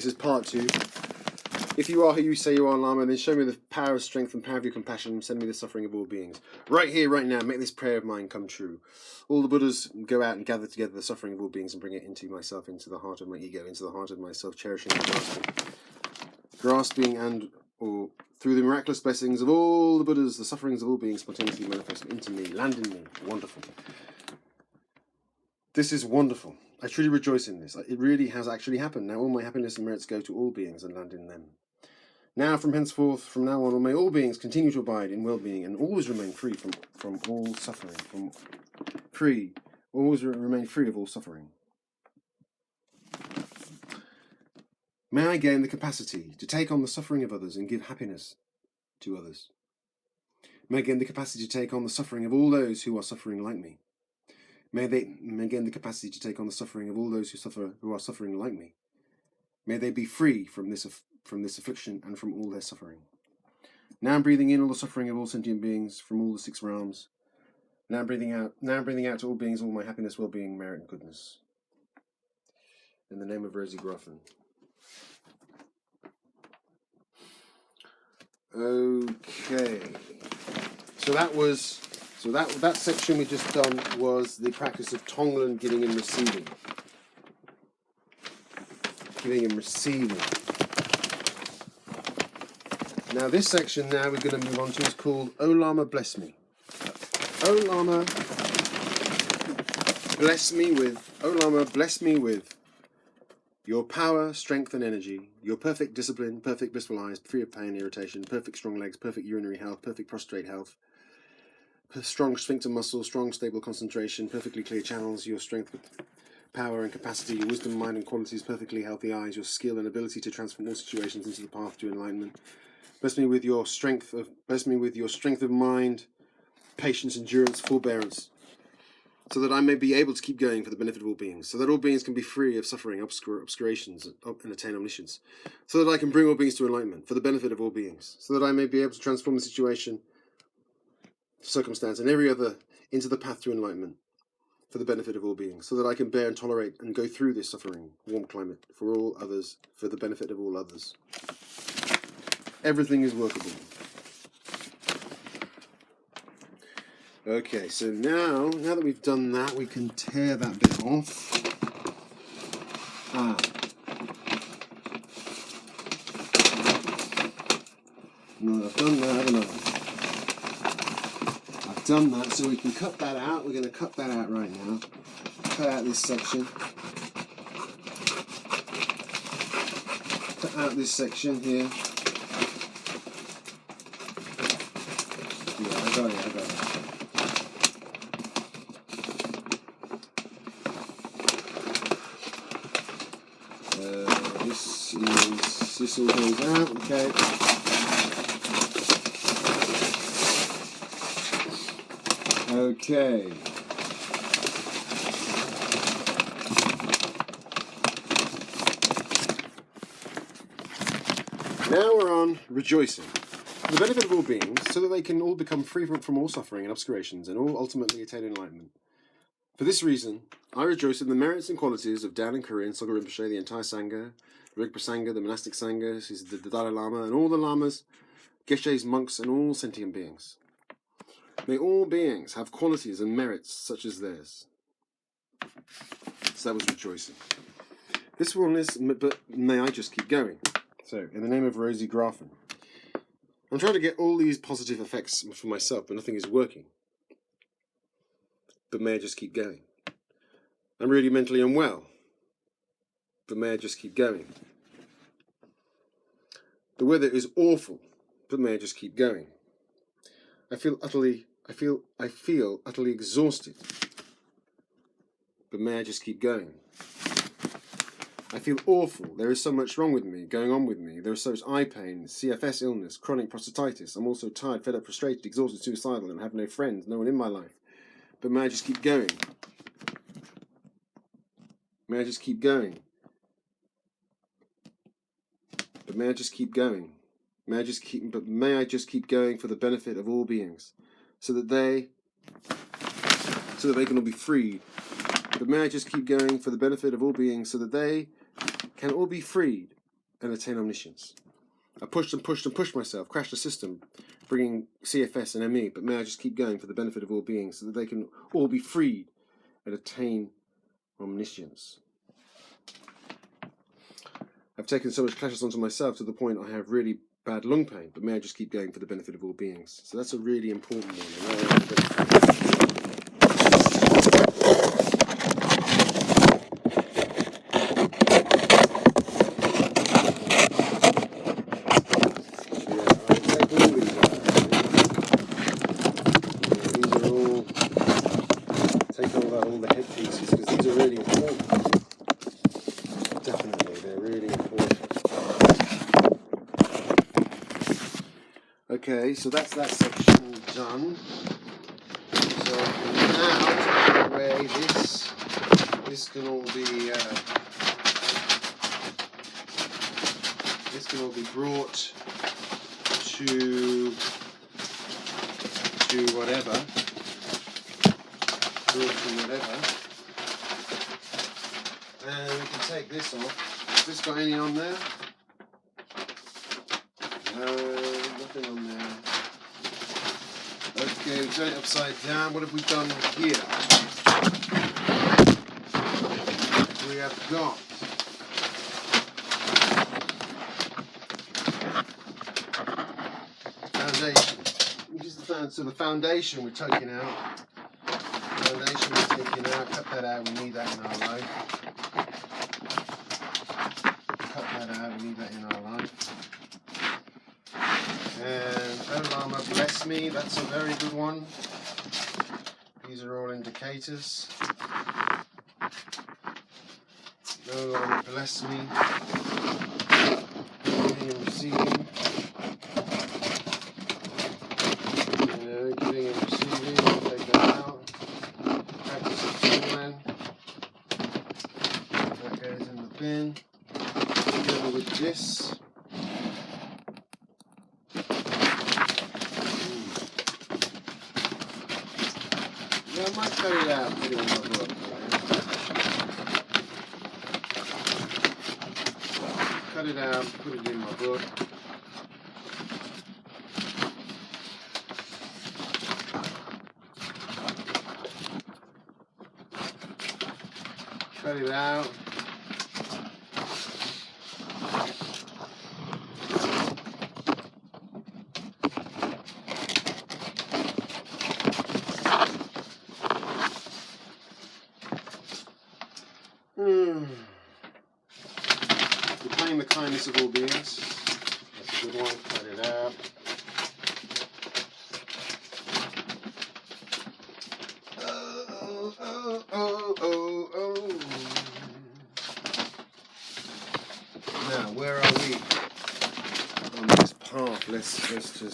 This is part 2. If you are who you say you are, Lama, then show me the power of strength and power of your compassion. Send me the suffering of all beings. Right here, right now, make this prayer of mine come true. All the Buddhas go out and gather together the suffering of all beings and bring it into myself, into the heart of my ego, into the heart of myself, cherishing and grasping and, or through the miraculous blessings of all the Buddhas, the sufferings of all beings spontaneously manifest into me, land in me. Wonderful. This is wonderful. I truly rejoice in this. It really has actually happened. Now all my happiness and merits go to all beings and land in them. Now, from henceforth, from now on, may all beings continue to abide in well-being and always remain free from all suffering. Always remain free of all suffering. May I gain the capacity to take on the suffering of others and give happiness to others. May I gain the capacity to take on the suffering of all those who are suffering like me. May I gain the capacity to take on the suffering of all those who are suffering like me. May they be free from this affliction and from all their suffering. Now I'm breathing in all the suffering of all sentient beings from all the 6 realms. Now I'm breathing out to all beings all my happiness, well-being, merit, and goodness. In the name of Rosie Groffin. Okay. So that section we just done was the practice of Tonglen, giving and receiving. Giving and receiving. Now this section now we're going to move on to is called O Lama Bless Me. O Lama bless me with your power, strength and energy, your perfect discipline, perfect blissful eyes, free of pain, irritation, perfect strong legs, perfect urinary health, perfect prostrate health, strong sphincter muscles, strong stable concentration, perfectly clear channels, your strength with power and capacity, your wisdom, mind and qualities, perfectly healthy eyes, your skill and ability to transform all situations into the path to enlightenment. Bless me with your strength of mind, patience, endurance, forbearance, so that I may be able to keep going for the benefit of all beings, so that all beings can be free of suffering, obscurations, and attain omniscience, so that I can bring all beings to enlightenment for the benefit of all beings, so that I may be able to transform the situation, circumstance, and every other into the path to enlightenment for the benefit of all beings, so that I can bear and tolerate and go through this suffering, warm climate, for all others, for the benefit of all others. Everything is workable. Okay, so now that we've done that, we can tear that bit off. No, I've done that, haven't I? I've done that, so we can cut that out. We're going to cut that out right now. Cut out this section. Cut out this section here. Yeah, I got it. This all goes out, okay. Okay. Now we're on rejoicing. For the benefit of all beings, so that they can all become free from all suffering and obscurations, and all ultimately attain enlightenment. For this reason, I rejoice in the merits and qualities of Dan and Korean, Soga Rinpoche, the entire Sangha, Rigpa Sangha, the monastic Sangha, the Dalai Lama, and all the Lamas, Geshes, monks, and all sentient beings. May all beings have qualities and merits such as theirs. So that was rejoicing. This one is, but may I just keep going. So, in the name of Rosie Graffin. I'm trying to get all these positive effects for myself, but nothing is working. But may I just keep going. I'm really mentally unwell, but may I just keep going. The weather is awful, but may I just keep going. I feel utterly exhausted, but may I just keep going. I feel awful. There is so much wrong with me, going on with me. There is so much eye pain, CFS illness, chronic prostatitis. I'm also tired, fed up, frustrated, exhausted, suicidal, and have no friends, no one in my life. But may I just keep going. May I just keep going. But may I just keep going. May I just keep going for the benefit of all beings, so that they can all be freed. But may I just keep going for the benefit of all beings, so that they can all be freed and attain omniscience. I pushed and pushed and pushed myself, crashed the system, bringing CFS and ME, but may I just keep going for the benefit of all beings so that they can all be freed and attain omniscience. I've taken so much clashes onto myself to the point I have really bad lung pain, but may I just keep going for the benefit of all beings. So that's a really important one. Take all the head pieces, because these are really important. Definitely, they're really important. Okay, so that's that section done. So now, take away this can all be brought to whatever. And we can take this off. Has this got any on there? No, nothing on there. Okay, we turn it upside down. What have we done here? We have got foundation. So the foundation we're taking out. Cut that out, we need that in our life. Cut that out, we need that in our life. And Oh Lama bless me, that's a very good one. These are all indicators. Oh Lama bless me. Giving and receiving. Giving and receiving, take that out. That goes in the bin together with this. Yeah, I might cut it out and put it in my book. Cut it out, put it in my book. Cut it out. Repaying the kindness of all beings. That's a good one. Cut it out. Now, where are we on this path? Let's just